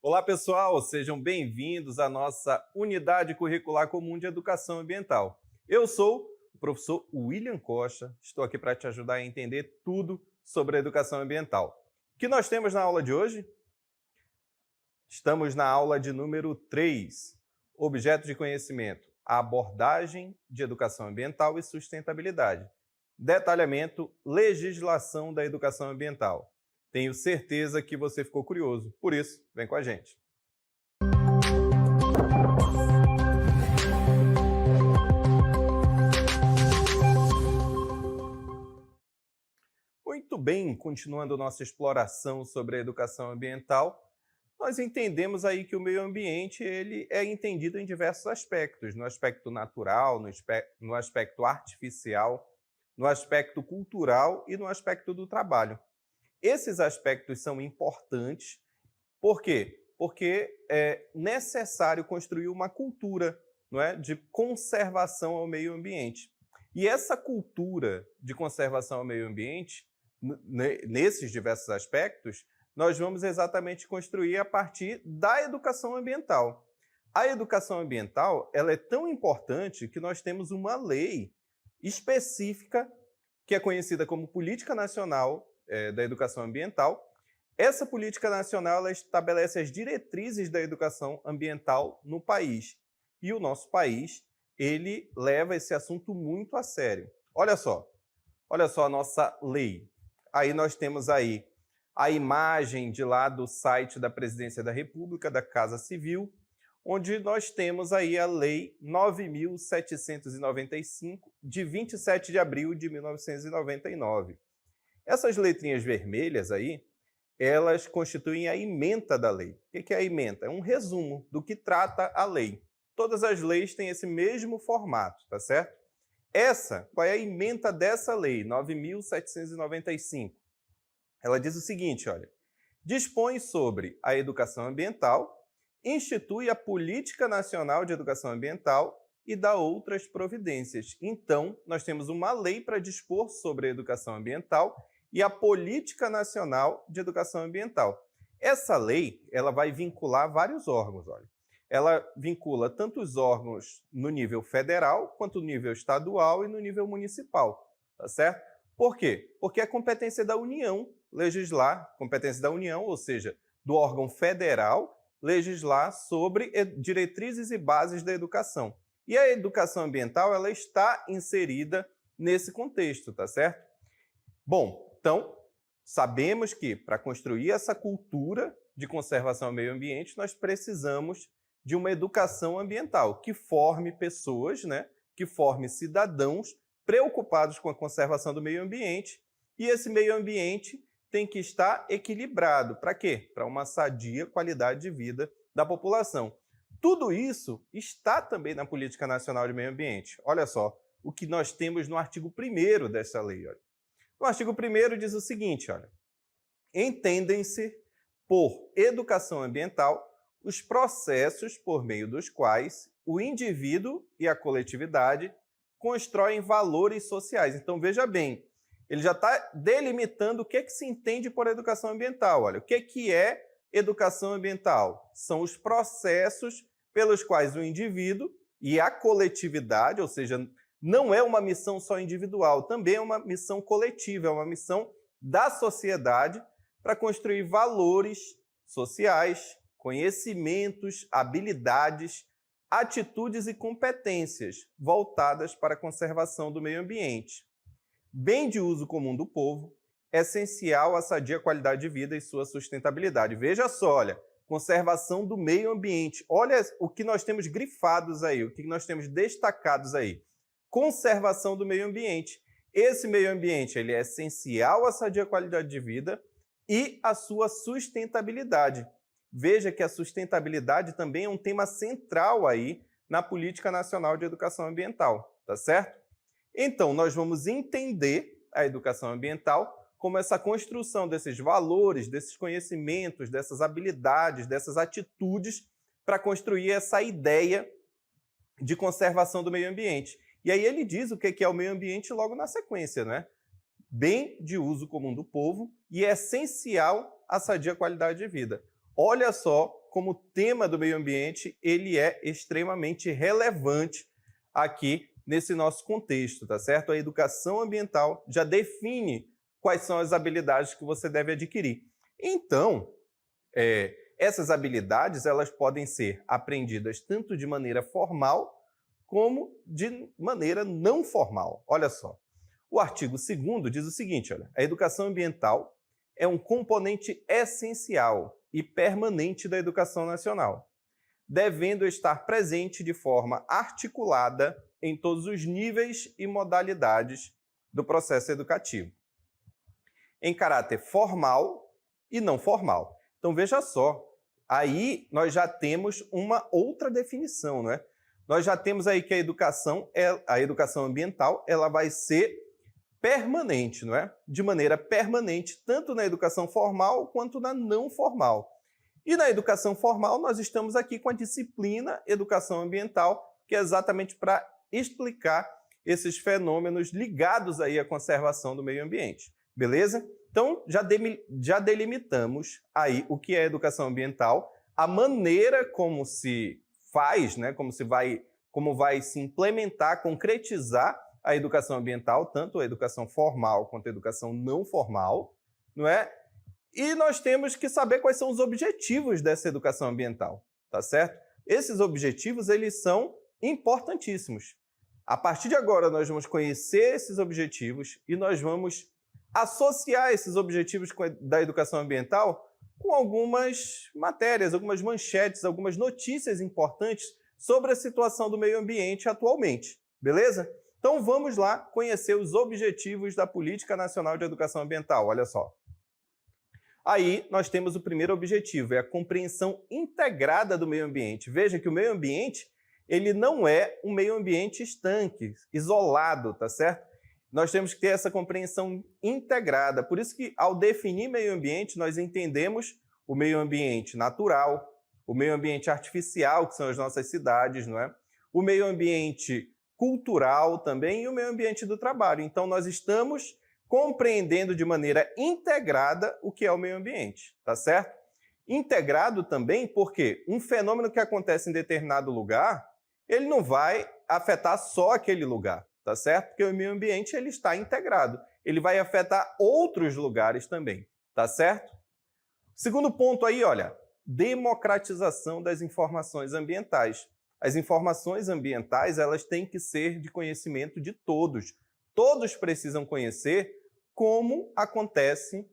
Olá, pessoal! Sejam bem-vindos à nossa Unidade Curricular Comum de Educação Ambiental. Eu sou o professor William Costa, estou aqui para te ajudar a entender tudo sobre a educação ambiental. O que nós temos na aula de hoje? Estamos na aula de número 3, Objeto de Conhecimento, a abordagem de educação ambiental e sustentabilidade. Detalhamento, legislação da educação ambiental. Tenho certeza que você ficou curioso, por isso, vem com a gente. Muito bem, continuando nossa exploração sobre a educação ambiental, nós entendemos aí que o meio ambiente ele é entendido em diversos aspectos, no aspecto natural, no aspecto artificial, no aspecto cultural e no aspecto do trabalho. Esses aspectos são importantes, por quê? Porque é necessário construir uma cultura, não é, de conservação ao meio ambiente. E essa cultura de conservação ao meio ambiente, nesses diversos aspectos, nós vamos exatamente construir a partir da educação ambiental. A educação ambiental ela é tão importante que nós temos uma lei específica que é conhecida como Política Nacional da Educação Ambiental. Essa política nacional ela estabelece as diretrizes da educação ambiental no país. E o nosso país, ele leva esse assunto muito a sério. Olha só a nossa lei. Aí nós temos aí a imagem de lá do site da Presidência da República, da Casa Civil, onde nós temos aí a Lei 9.795, de 27 de abril de 1999. Essas letrinhas vermelhas aí, elas constituem a ementa da lei. O que é a ementa? É um resumo do que trata a lei. Todas as leis têm esse mesmo formato, tá certo? Qual é a ementa dessa lei, 9.795? Ela diz o seguinte, olha, dispõe sobre a educação ambiental, institui a Política Nacional de Educação Ambiental e dá outras providências. Então, nós temos uma lei para dispor sobre a educação ambiental e a Política Nacional de Educação Ambiental. Essa lei ela vai vincular vários órgãos. Olha. Ela vincula tanto os órgãos no nível federal, quanto no nível estadual e no nível municipal. Tá certo? Por quê? Porque é competência da União legislar, competência da União, ou seja, do órgão federal, legislar sobre diretrizes e bases da educação. E a educação ambiental ela está inserida nesse contexto, tá certo? Bom, então, sabemos que para construir essa cultura de conservação ao meio ambiente, nós precisamos de uma educação ambiental que forme pessoas, né, que forme cidadãos preocupados com a conservação do meio ambiente, e esse meio ambiente tem que estar equilibrado. Para quê? Para uma sadia qualidade de vida da população. Tudo isso está também na Política Nacional de Meio Ambiente. Olha só o que nós temos no artigo 1º dessa lei. Olha. O artigo 1º diz o seguinte, olha, entendem-se por educação ambiental os processos por meio dos quais o indivíduo e a coletividade constroem valores sociais. Então, veja bem, ele já está delimitando o que se entende por educação ambiental. Olha, o que é educação ambiental? São os processos pelos quais o indivíduo e a coletividade, ou seja, não é uma missão só individual, também é uma missão coletiva, é uma missão da sociedade para construir valores sociais, conhecimentos, habilidades, atitudes e competências voltadas para a conservação do meio ambiente. Bem de uso comum do povo, essencial à sadia qualidade de vida e sua sustentabilidade. Veja só, olha, conservação do meio ambiente. Olha o que nós temos grifados aí, o que nós temos destacados aí. Conservação do meio ambiente. Esse meio ambiente ele é essencial à sadia qualidade de vida e à sua sustentabilidade. Veja que a sustentabilidade também é um tema central aí na Política Nacional de Educação Ambiental, tá certo? Então, nós vamos entender a educação ambiental como essa construção desses valores, desses conhecimentos, dessas habilidades, dessas atitudes para construir essa ideia de conservação do meio ambiente. E aí ele diz o que é o meio ambiente logo na sequência, né? Bem de uso comum do povo e é essencial à sadia qualidade de vida. Olha só como o tema do meio ambiente ele é extremamente relevante aqui nesse nosso contexto, tá certo? A educação ambiental já define quais são as habilidades que você deve adquirir. Então, essas habilidades elas podem ser aprendidas tanto de maneira formal como de maneira não formal. Olha só, o artigo 2º diz o seguinte, olha, a educação ambiental é um componente essencial e permanente da educação nacional, devendo estar presente de forma articulada em todos os níveis e modalidades do processo educativo, em caráter formal e não formal. Então, veja só, aí nós já temos uma outra definição, não é? Nós já temos aí que a educação ambiental ela vai ser permanente, não é? De maneira permanente, tanto na educação formal quanto na não formal. E na educação formal, nós estamos aqui com a disciplina Educação Ambiental, que é exatamente para explicar esses fenômenos ligados aí à conservação do meio ambiente. Beleza? Então, já delimitamos aí o que é educação ambiental, a maneira como se faz, né? Como vai se implementar, concretizar a educação ambiental, tanto a educação formal quanto a educação não formal, não é? E nós temos que saber quais são os objetivos dessa educação ambiental, tá certo? Esses objetivos, eles são importantíssimos. A partir de agora, nós vamos conhecer esses objetivos e nós vamos associar esses objetivos da educação ambiental com algumas matérias, algumas manchetes, algumas notícias importantes sobre a situação do meio ambiente atualmente, beleza? Então vamos lá conhecer os objetivos da Política Nacional de Educação Ambiental, olha só. Aí nós temos o primeiro objetivo, é a compreensão integrada do meio ambiente. Veja que o meio ambiente, ele não é um meio ambiente estanque, isolado, tá certo? Nós temos que ter essa compreensão integrada. Por isso que, ao definir meio ambiente, nós entendemos o meio ambiente natural, o meio ambiente artificial, que são as nossas cidades, não é? O meio ambiente cultural também e o meio ambiente do trabalho. Então, nós estamos compreendendo de maneira integrada o que é o meio ambiente, tá certo? Integrado também porque um fenômeno que acontece em determinado lugar, ele não vai afetar só aquele lugar, tá certo? Porque o meio ambiente ele está integrado. Ele vai afetar outros lugares também, tá certo? Segundo ponto aí, olha, democratização das informações ambientais. As informações ambientais, elas têm que ser de conhecimento de todos. Todos precisam conhecer como acontece,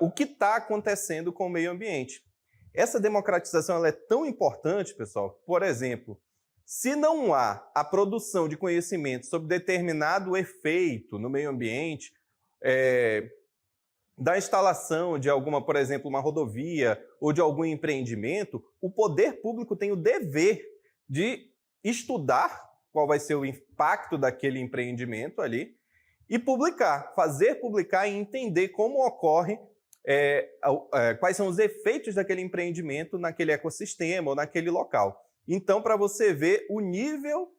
o que está acontecendo com o meio ambiente. Essa democratização ela é tão importante, pessoal, por exemplo, se não há a produção de conhecimento sobre determinado efeito no meio ambiente, da instalação de alguma, por exemplo, uma rodovia ou de algum empreendimento, o poder público tem o dever de estudar qual vai ser o impacto daquele empreendimento ali e publicar, fazer publicar e entender como ocorre, quais são os efeitos daquele empreendimento naquele ecossistema ou naquele local. Então, para você ver o nível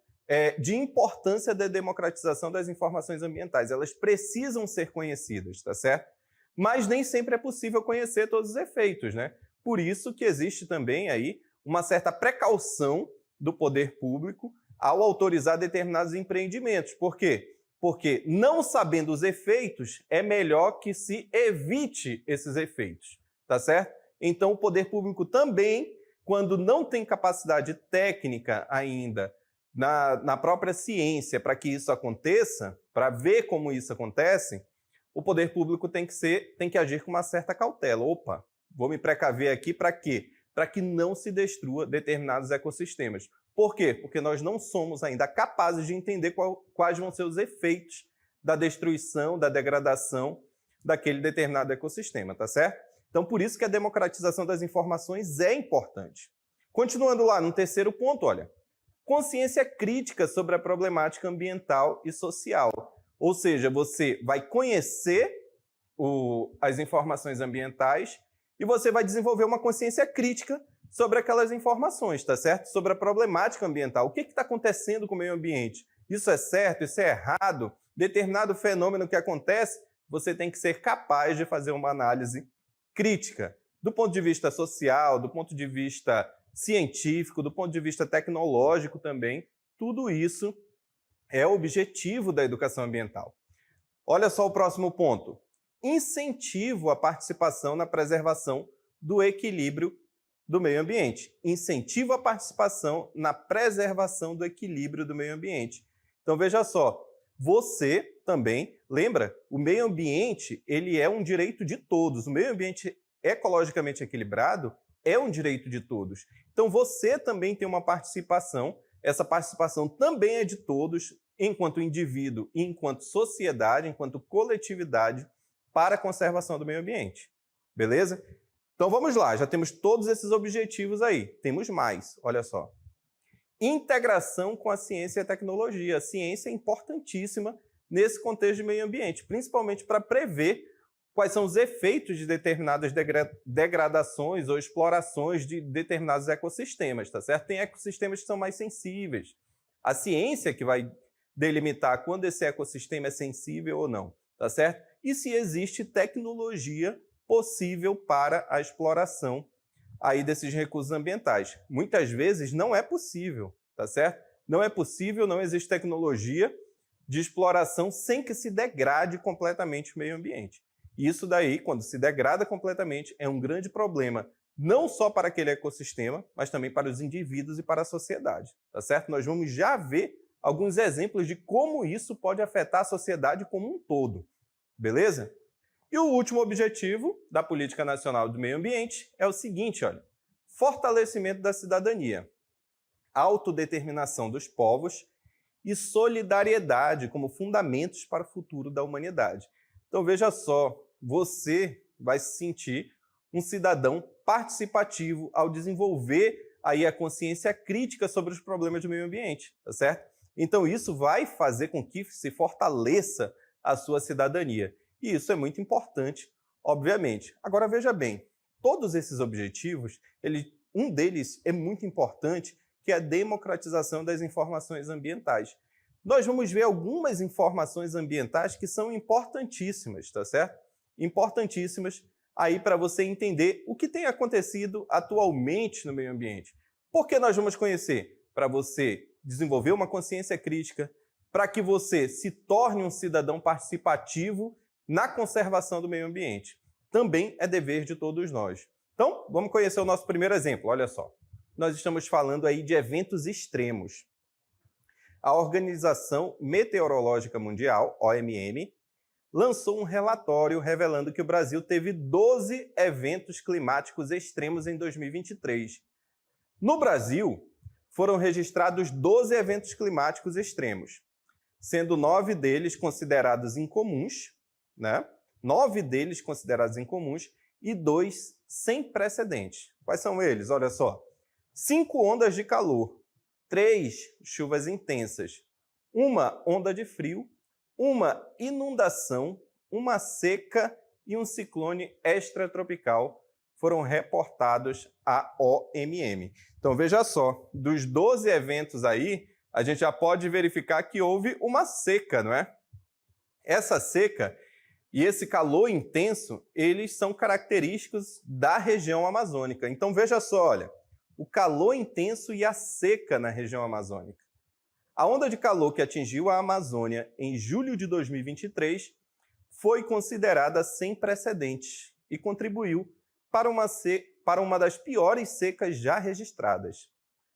de importância da democratização das informações ambientais, elas precisam ser conhecidas, tá certo? Mas nem sempre é possível conhecer todos os efeitos, né? Por isso que existe também aí uma certa precaução do poder público ao autorizar determinados empreendimentos. Por quê? Porque, não sabendo os efeitos, é melhor que se evite esses efeitos, tá certo? Então, o poder público também, quando não tem capacidade técnica ainda na própria ciência para que isso aconteça, para ver como isso acontece, o poder público tem que agir com uma certa cautela. Opa, vou me precaver aqui para quê? Para que não se destrua determinados ecossistemas. Por quê? Porque nós não somos ainda capazes de entender quais vão ser os efeitos da destruição, da degradação daquele determinado ecossistema, tá certo? Então, por isso que a democratização das informações é importante. Continuando lá, no terceiro ponto, olha, consciência crítica sobre a problemática ambiental e social. Ou seja, você vai conhecer as informações ambientais e você vai desenvolver uma consciência crítica sobre aquelas informações, tá certo? Sobre a problemática ambiental. O que está acontecendo com o meio ambiente? Isso é certo? Isso é errado? Determinado fenômeno que acontece, você tem que ser capaz de fazer uma análise crítica, do ponto de vista social, do ponto de vista científico, do ponto de vista tecnológico também. Tudo isso é o objetivo da educação ambiental. Olha só o próximo ponto. Incentivo à participação na preservação do equilíbrio do meio ambiente. Incentivo à participação na preservação do equilíbrio do meio ambiente. Então veja só, você também, lembra, o meio ambiente ele é um direito de todos. O meio ambiente ecologicamente equilibrado é um direito de todos. Então você também tem uma participação, essa participação também é de todos, enquanto indivíduo, enquanto sociedade, enquanto coletividade, para a conservação do meio ambiente. Beleza? Então vamos lá, já temos todos esses objetivos aí. Temos mais, olha só. Integração com a ciência e a tecnologia. A ciência é importantíssima nesse contexto de meio ambiente, principalmente para prever quais são os efeitos de determinadas degradações ou explorações de determinados ecossistemas, tá certo? Tem ecossistemas que são mais sensíveis. A ciência que vai delimitar quando esse ecossistema é sensível ou não, tá certo? E se existe tecnologia possível para a exploração aí desses recursos ambientais. Muitas vezes não é possível, tá certo? Não é possível, não existe tecnologia de exploração sem que se degrade completamente o meio ambiente. Isso daí, quando se degrada completamente, é um grande problema, não só para aquele ecossistema, mas também para os indivíduos e para a sociedade, tá certo? Nós vamos já ver alguns exemplos de como isso pode afetar a sociedade como um todo, beleza? E o último objetivo da Política Nacional do Meio Ambiente é o seguinte, olha, fortalecimento da cidadania, autodeterminação dos povos e solidariedade como fundamentos para o futuro da humanidade. Então veja só, você vai se sentir um cidadão participativo ao desenvolver aí a consciência crítica sobre os problemas do meio ambiente, tá certo? Então isso vai fazer com que se fortaleça a sua cidadania. E isso é muito importante, obviamente. Agora veja bem, todos esses objetivos, um deles é muito importante, que é a democratização das informações ambientais. Nós vamos ver algumas informações ambientais que são importantíssimas, tá certo? Importantíssimas aí para você entender o que tem acontecido atualmente no meio ambiente. Por que nós vamos conhecer? Para você desenvolver uma consciência crítica, para que você se torne um cidadão participativo na conservação do meio ambiente. Também é dever de todos nós. Então, vamos conhecer o nosso primeiro exemplo. Olha só, nós estamos falando aí de eventos extremos. A Organização Meteorológica Mundial, OMM, lançou um relatório revelando que o Brasil teve 12 eventos climáticos extremos em 2023. No Brasil, foram registrados 12 eventos climáticos extremos, sendo 9 deles considerados incomuns, né? 9 deles considerados incomuns e 2 sem precedentes. Quais são eles? Olha só. 5 ondas de calor, 3 chuvas intensas, 1 onda de frio, 1 inundação, 1 seca e um ciclone extratropical foram reportados à OMM. Então veja só, dos 12 eventos aí, a gente já pode verificar que houve uma seca, não é? Essa seca e esse calor intenso, eles são característicos da região amazônica. Então veja só, olha, o calor intenso e a seca na região amazônica. A onda de calor que atingiu a Amazônia em julho de 2023 foi considerada sem precedentes e contribuiu para uma das piores secas já registradas.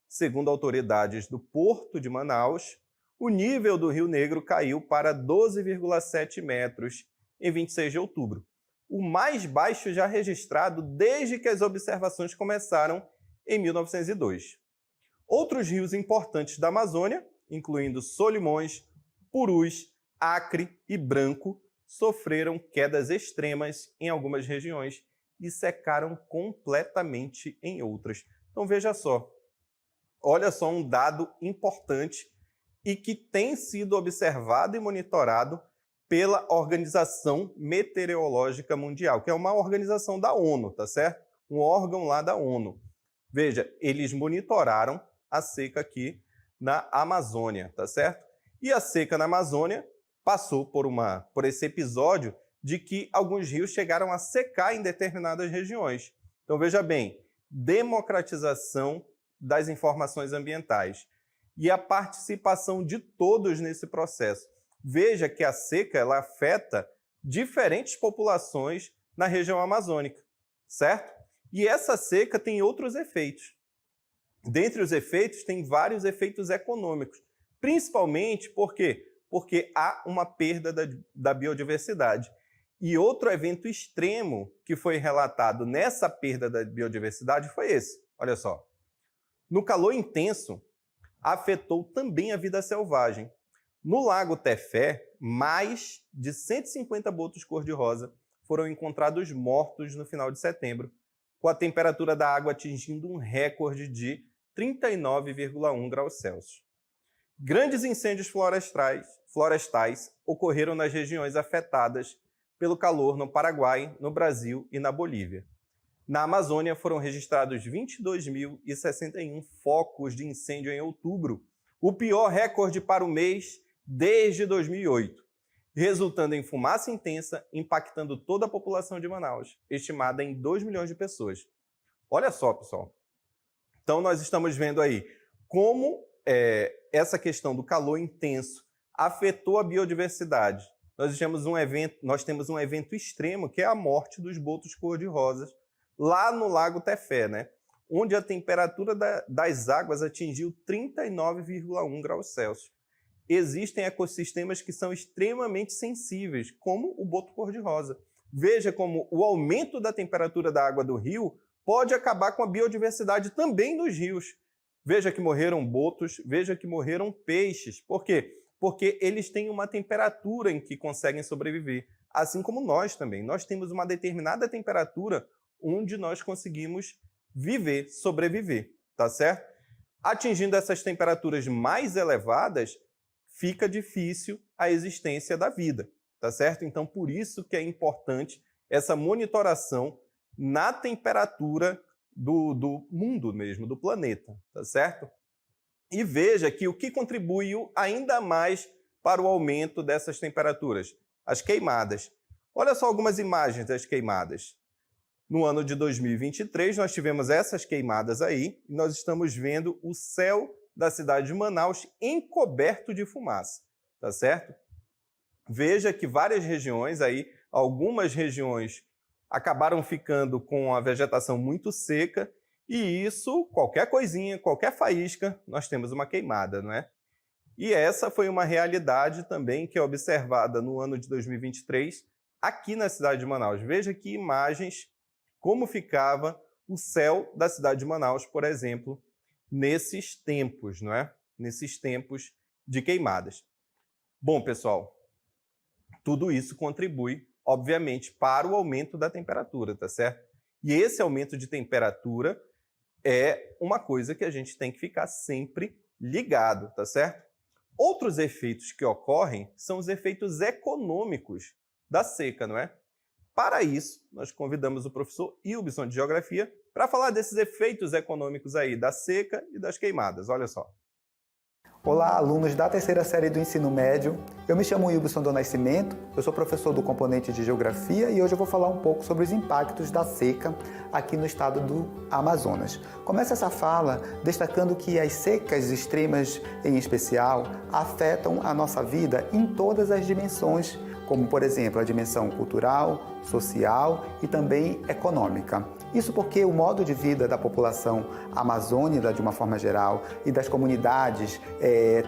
Segundo autoridades do Porto de Manaus, o nível do Rio Negro caiu para 12,7 metros em 26 de outubro, o mais baixo já registrado desde que as observações começaram em 1902. Outros rios importantes da Amazônia, incluindo Solimões, Purus, Acre e Branco, sofreram quedas extremas em algumas regiões e secaram completamente em outras. Então veja só, olha só um dado importante e que tem sido observado e monitorado pela Organização Meteorológica Mundial, que é uma organização da ONU, tá certo? Um órgão lá da ONU. Veja, eles monitoraram a seca aqui na Amazônia, tá certo? E a seca na Amazônia passou por esse episódio de que alguns rios chegaram a secar em determinadas regiões. Então, veja bem, democratização das informações ambientais e a participação de todos nesse processo. Veja que a seca ela afeta diferentes populações na região amazônica, certo? E essa seca tem outros efeitos. Dentre os efeitos, tem vários efeitos econômicos, principalmente porque há uma perda da biodiversidade. E outro evento extremo que foi relatado nessa perda da biodiversidade foi esse. Olha só. No calor intenso, afetou também a vida selvagem. No Lago Tefé, mais de 150 botos cor-de-rosa foram encontrados mortos no final de setembro, com a temperatura da água atingindo um recorde de 39,1 graus Celsius. Grandes incêndios florestais ocorreram nas regiões afetadas pelo calor no Paraguai, no Brasil e na Bolívia. Na Amazônia foram registrados 22.061 focos de incêndio em outubro, o pior recorde para o mês desde 2008, resultando em fumaça intensa impactando toda a população de Manaus, estimada em 2 milhões de pessoas. Olha só, pessoal. Então, nós estamos vendo aí como essa questão do calor intenso afetou a biodiversidade. Nós temos um evento extremo, que é a morte dos botos cor-de-rosas, lá no Lago Tefé, né? Onde a temperatura das águas atingiu 39,1 graus Celsius. Existem ecossistemas que são extremamente sensíveis, como o boto cor-de-rosa. Veja como o aumento da temperatura da água do rio pode acabar com a biodiversidade também dos rios. Veja que morreram botos, veja que morreram peixes. Por quê? Porque eles têm uma temperatura em que conseguem sobreviver, assim como nós também. Nós temos uma determinada temperatura onde nós conseguimos viver, sobreviver, tá certo? Atingindo essas temperaturas mais elevadas, fica difícil a existência da vida, tá certo? Então, por isso que é importante essa monitoração na temperatura do mundo mesmo, do planeta, tá certo? E veja que o que contribuiu ainda mais para o aumento dessas temperaturas? As queimadas. Olha só algumas imagens das queimadas. No ano de 2023, nós tivemos essas queimadas aí, e nós estamos vendo o céu da cidade de Manaus encoberto de fumaça, tá certo? Veja que várias regiões aí, algumas regiões acabaram ficando com a vegetação muito seca, e isso, qualquer coisinha, qualquer faísca, nós temos uma queimada, não é? E essa foi uma realidade também que é observada no ano de 2023, aqui na cidade de Manaus. Veja que imagens, como ficava o céu da cidade de Manaus, por exemplo, nesses tempos, não é? Nesses tempos de queimadas. Bom, pessoal, tudo isso contribui, obviamente, para o aumento da temperatura, tá certo? E esse aumento de temperatura é uma coisa que a gente tem que ficar sempre ligado, tá certo? Outros efeitos que ocorrem são os efeitos econômicos da seca, não é? Para isso, nós convidamos o professor Ilbson de Geografia para falar desses efeitos econômicos aí da seca e das queimadas. Olha só. Olá, alunos da terceira série do ensino médio. Eu me chamo Ilbson do Nascimento, eu sou professor do componente de Geografia e hoje eu vou falar um pouco sobre os impactos da seca aqui no estado do Amazonas. Começo essa fala destacando que as secas extremas, em especial, afetam a nossa vida em todas as dimensões, como, por exemplo, a dimensão cultural, social e também econômica. Isso porque o modo de vida da população amazônica, de uma forma geral, e das comunidades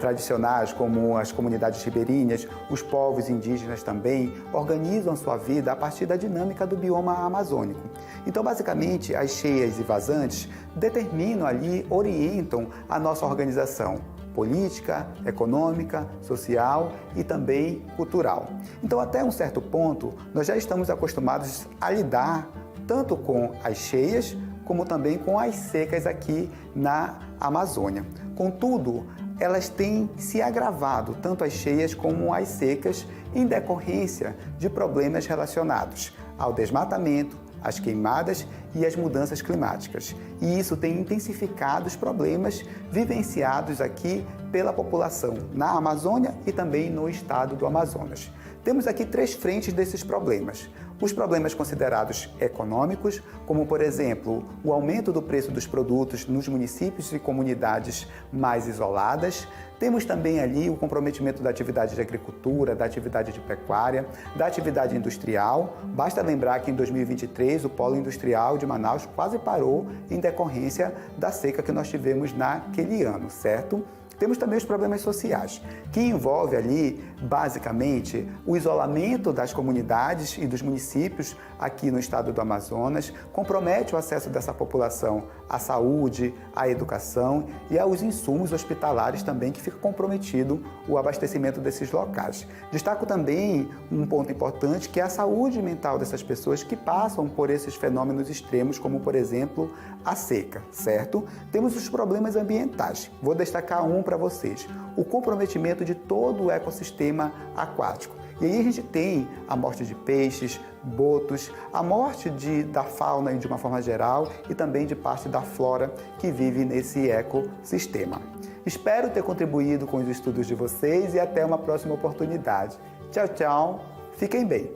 tradicionais, como as comunidades ribeirinhas, os povos indígenas também, organizam a sua vida a partir da dinâmica do bioma amazônico. Então, basicamente, as cheias e vazantes determinam ali, orientam a nossa organização política, econômica, social e também cultural. Então, até um certo ponto, nós já estamos acostumados a lidar tanto com as cheias, como também com as secas aqui na Amazônia. Contudo, elas têm se agravado, tanto as cheias como as secas, em decorrência de problemas relacionados ao desmatamento, as queimadas e as mudanças climáticas. E isso tem intensificado os problemas vivenciados aqui pela população na Amazônia e também no estado do Amazonas. Temos aqui 3 frentes desses problemas. Os problemas considerados econômicos, como, por exemplo, o aumento do preço dos produtos nos municípios e comunidades mais isoladas. Temos também ali o comprometimento da atividade de agricultura, da atividade de pecuária, da atividade industrial. Basta lembrar que em 2023 o polo industrial de Manaus quase parou em decorrência da seca que nós tivemos naquele ano, certo? Temos também os problemas sociais, que envolve ali, basicamente, o isolamento das comunidades e dos municípios aqui no estado do Amazonas, compromete o acesso dessa população à saúde, à educação e aos insumos hospitalares também, que fica comprometido o abastecimento desses locais. Destaco também um ponto importante, que é a saúde mental dessas pessoas que passam por esses fenômenos extremos, como, por exemplo, a seca, certo? Temos os problemas ambientais. Vou destacar um para vocês: o comprometimento de todo o ecossistema aquático. E aí a gente tem a morte de peixes, botos, a morte da fauna de uma forma geral e também de parte da flora que vive nesse ecossistema. Espero ter contribuído com os estudos de vocês e até uma próxima oportunidade. Tchau, tchau. Fiquem bem.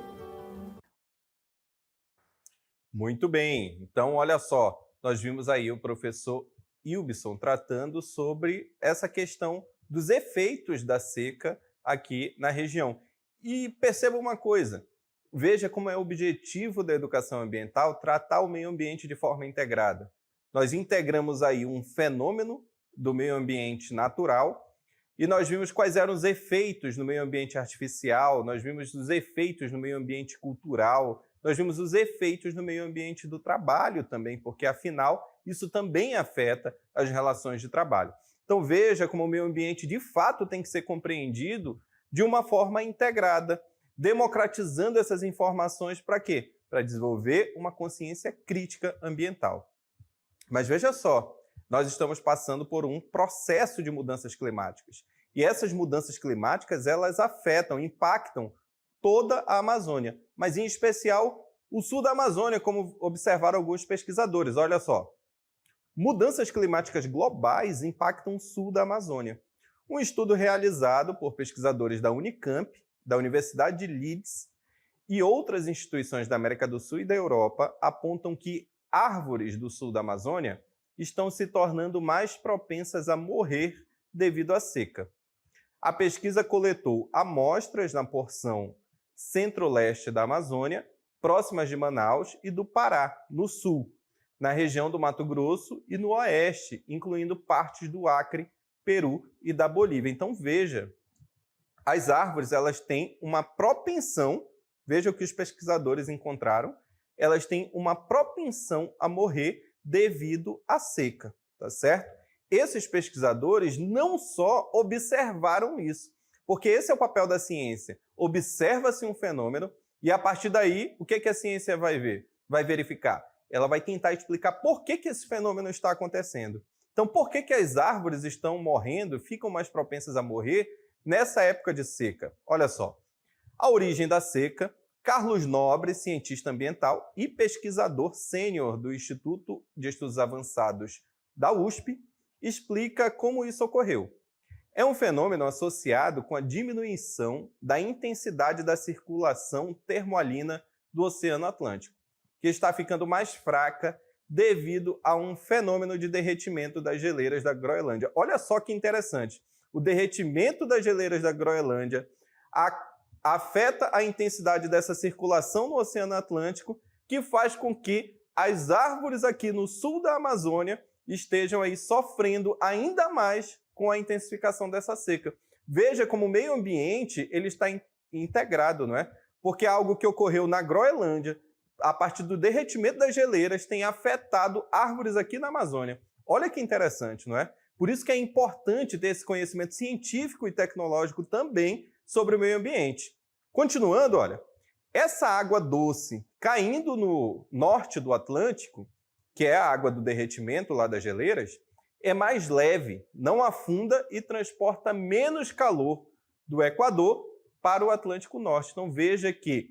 Muito bem. Então, olha só, nós vimos aí o professor Ilbson tratando sobre essa questão dos efeitos da seca aqui na região. E perceba uma coisa, veja como é o objetivo da educação ambiental tratar o meio ambiente de forma integrada. Nós integramos aí um fenômeno do meio ambiente natural e nós vimos quais eram os efeitos no meio ambiente artificial, nós vimos os efeitos no meio ambiente cultural, nós vimos os efeitos no meio ambiente do trabalho também, porque afinal isso também afeta as relações de trabalho. Então veja como o meio ambiente de fato tem que ser compreendido de uma forma integrada, democratizando essas informações para quê? Para desenvolver uma consciência crítica ambiental. Mas veja só, nós estamos passando por um processo de mudanças climáticas. E essas mudanças climáticas, elas afetam, impactam toda a Amazônia, mas em especial o sul da Amazônia, como observaram alguns pesquisadores. Olha só, mudanças climáticas globais impactam o sul da Amazônia. Um estudo realizado por pesquisadores da Unicamp, da Universidade de Leeds e outras instituições da América do Sul e da Europa apontam que árvores do sul da Amazônia estão se tornando mais propensas a morrer devido à seca. A pesquisa coletou amostras na porção centro-leste da Amazônia, próximas de Manaus e do Pará, no sul, na região do Mato Grosso e no oeste, incluindo partes do Acre, Peru e da Bolívia. Então veja, as árvores elas têm uma propensão, veja o que os pesquisadores encontraram, elas têm uma propensão a morrer devido à seca, tá certo? Esses pesquisadores não só observaram isso, porque esse é o papel da ciência. Observa-se um fenômeno e a partir daí, o que a ciência vai ver? Vai verificar. Ela vai tentar explicar por que esse fenômeno está acontecendo. Então, por que as árvores estão morrendo, ficam mais propensas a morrer nessa época de seca? Olha só, a origem da seca, Carlos Nobre, cientista ambiental e pesquisador sênior do Instituto de Estudos Avançados da USP, explica como isso ocorreu. É um fenômeno associado com a diminuição da intensidade da circulação termoalina do Oceano Atlântico, que está ficando mais fraca devido a um fenômeno de derretimento das geleiras da Groenlândia. Olha só que interessante. O derretimento das geleiras da Groenlândia afeta a intensidade dessa circulação no Oceano Atlântico, que faz com que as árvores aqui no sul da Amazônia estejam aí sofrendo ainda mais com a intensificação dessa seca. Veja como o meio ambiente ele está integrado, não é? Porque algo que ocorreu na Groenlândia, a partir do derretimento das geleiras, tem afetado árvores aqui na Amazônia. Olha que interessante, não é? Por isso que é importante ter esse conhecimento científico e tecnológico também sobre o meio ambiente. Continuando, olha, essa água doce caindo no norte do Atlântico, que é a água do derretimento lá das geleiras, é mais leve, não afunda e transporta menos calor do Equador para o Atlântico Norte. Então veja que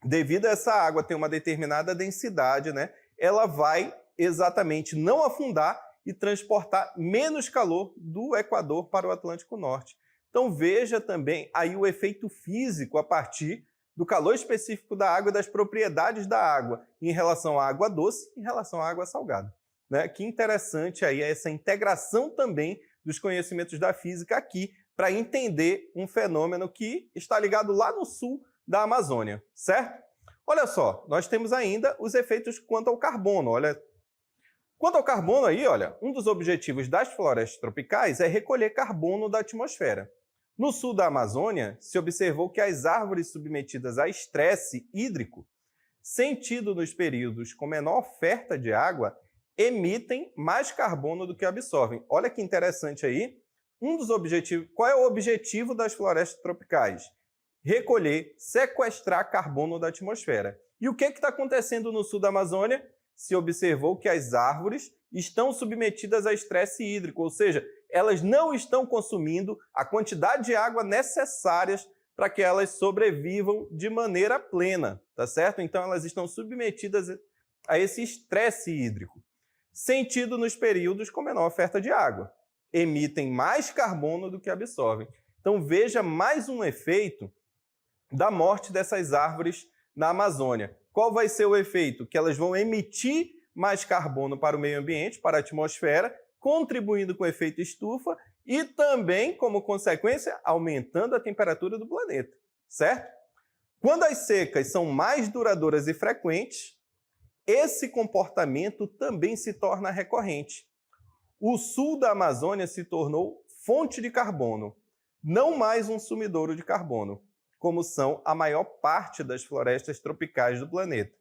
devido a essa água ter uma determinada densidade, né, ela vai exatamente não afundar e transportar menos calor do Equador para o Atlântico Norte. Então veja também aí o efeito físico a partir do calor específico da água e das propriedades da água em relação à água doce e em relação à água salgada. Né? Que interessante aí essa integração também dos conhecimentos da física aqui para entender um fenômeno que está ligado lá no sul da Amazônia, certo? Olha só, nós temos ainda os efeitos quanto ao carbono. Olha, quanto ao carbono aí, olha, um dos objetivos das florestas tropicais é recolher carbono da atmosfera. No sul da Amazônia, se observou que as árvores submetidas a estresse hídrico, sentido nos períodos com menor oferta de água, emitem mais carbono do que absorvem. Olha que interessante aí. Um dos objetivos, qual é o objetivo das florestas tropicais? Recolher, sequestrar carbono da atmosfera. E o que está acontecendo no sul da Amazônia? Se observou que as árvores estão submetidas a estresse hídrico, ou seja, elas não estão consumindo a quantidade de água necessárias para que elas sobrevivam de maneira plena, tá certo? Então elas estão submetidas a esse estresse hídrico. Sentido nos períodos com menor oferta de água. Emitem mais carbono do que absorvem. Então veja mais um efeito da morte dessas árvores na Amazônia. Qual vai ser o efeito? Que elas vão emitir mais carbono para o meio ambiente, para a atmosfera, contribuindo com o efeito estufa e também, como consequência, aumentando a temperatura do planeta, certo? Quando as secas são mais duradouras e frequentes, esse comportamento também se torna recorrente. O sul da Amazônia se tornou fonte de carbono, não mais um sumidouro de carbono, como são a maior parte das florestas tropicais do planeta,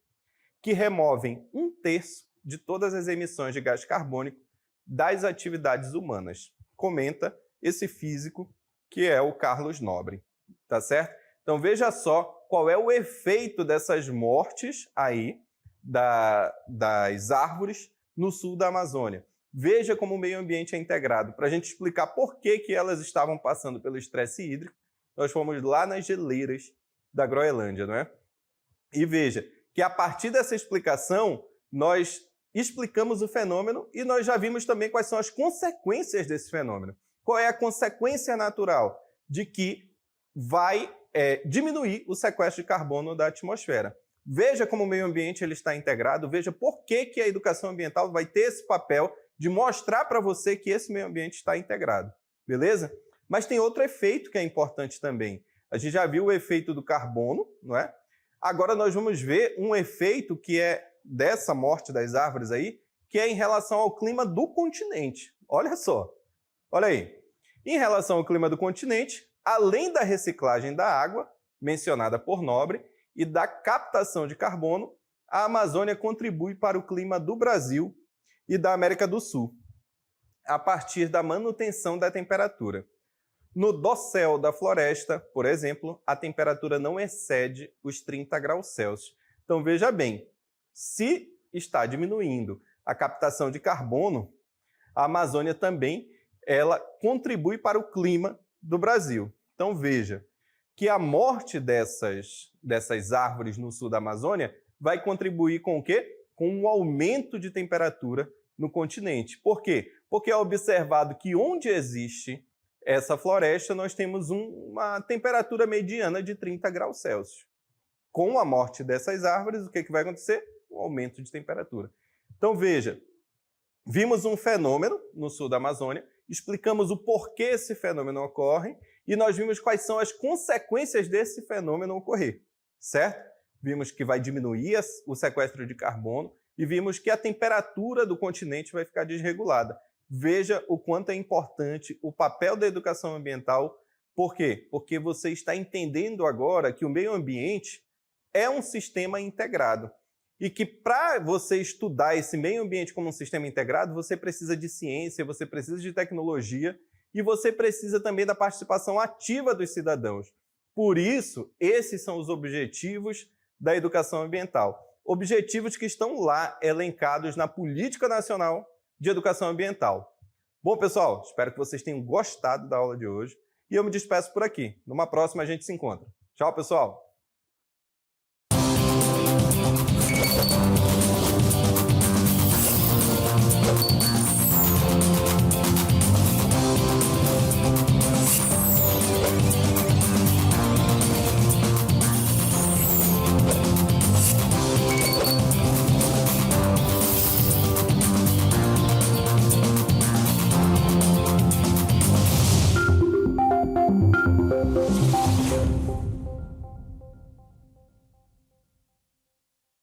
que removem 1/3 de todas as emissões de gás carbônico das atividades humanas. Comenta esse físico que é o Carlos Nobre, tá certo? Então veja só qual é o efeito dessas mortes aí das árvores no sul da Amazônia. Veja como o meio ambiente é integrado. Para a gente explicar por que elas estavam passando pelo estresse hídrico, nós fomos lá nas geleiras da Groenlândia, não é? E veja que a partir dessa explicação, nós explicamos o fenômeno e nós já vimos também quais são as consequências desse fenômeno. Qual é a consequência natural? De que vai diminuir o sequestro de carbono da atmosfera. Veja como o meio ambiente ele está integrado, veja por que a educação ambiental vai ter esse papel de mostrar para você que esse meio ambiente está integrado, beleza? Mas tem outro efeito que é importante também. A gente já viu o efeito do carbono, não é? Agora nós vamos ver um efeito que é dessa morte das árvores aí, que é em relação ao clima do continente. Olha só, olha aí. Em relação ao clima do continente, além da reciclagem da água, mencionada por Nobre, e da captação de carbono, a Amazônia contribui para o clima do Brasil e da América do Sul, a partir da manutenção da temperatura. No dossel da floresta, por exemplo, a temperatura não excede os 30 graus Celsius. Então veja bem, se está diminuindo a captação de carbono, a Amazônia também ela contribui para o clima do Brasil. Então veja que a morte dessas árvores no sul da Amazônia vai contribuir com o quê? Com um aumento de temperatura no continente. Por quê? Porque é observado que onde existe essa floresta, nós temos uma temperatura mediana de 30 graus Celsius. Com a morte dessas árvores, o que vai acontecer? Um aumento de temperatura. Então, veja, vimos um fenômeno no sul da Amazônia, explicamos o porquê esse fenômeno ocorre e nós vimos quais são as consequências desse fenômeno ocorrer, certo? Vimos que vai diminuir o sequestro de carbono e vimos que a temperatura do continente vai ficar desregulada. Veja o quanto é importante o papel da educação ambiental. Por quê? Porque você está entendendo agora que o meio ambiente é um sistema integrado. E que para você estudar esse meio ambiente como um sistema integrado, você precisa de ciência, você precisa de tecnologia e você precisa também da participação ativa dos cidadãos. Por isso, esses são os objetivos da educação ambiental. Objetivos que estão lá elencados na Política Nacional de Educação Ambiental. Bom, pessoal, espero que vocês tenham gostado da aula de hoje e eu me despeço por aqui. Numa próxima a gente se encontra. Tchau, pessoal!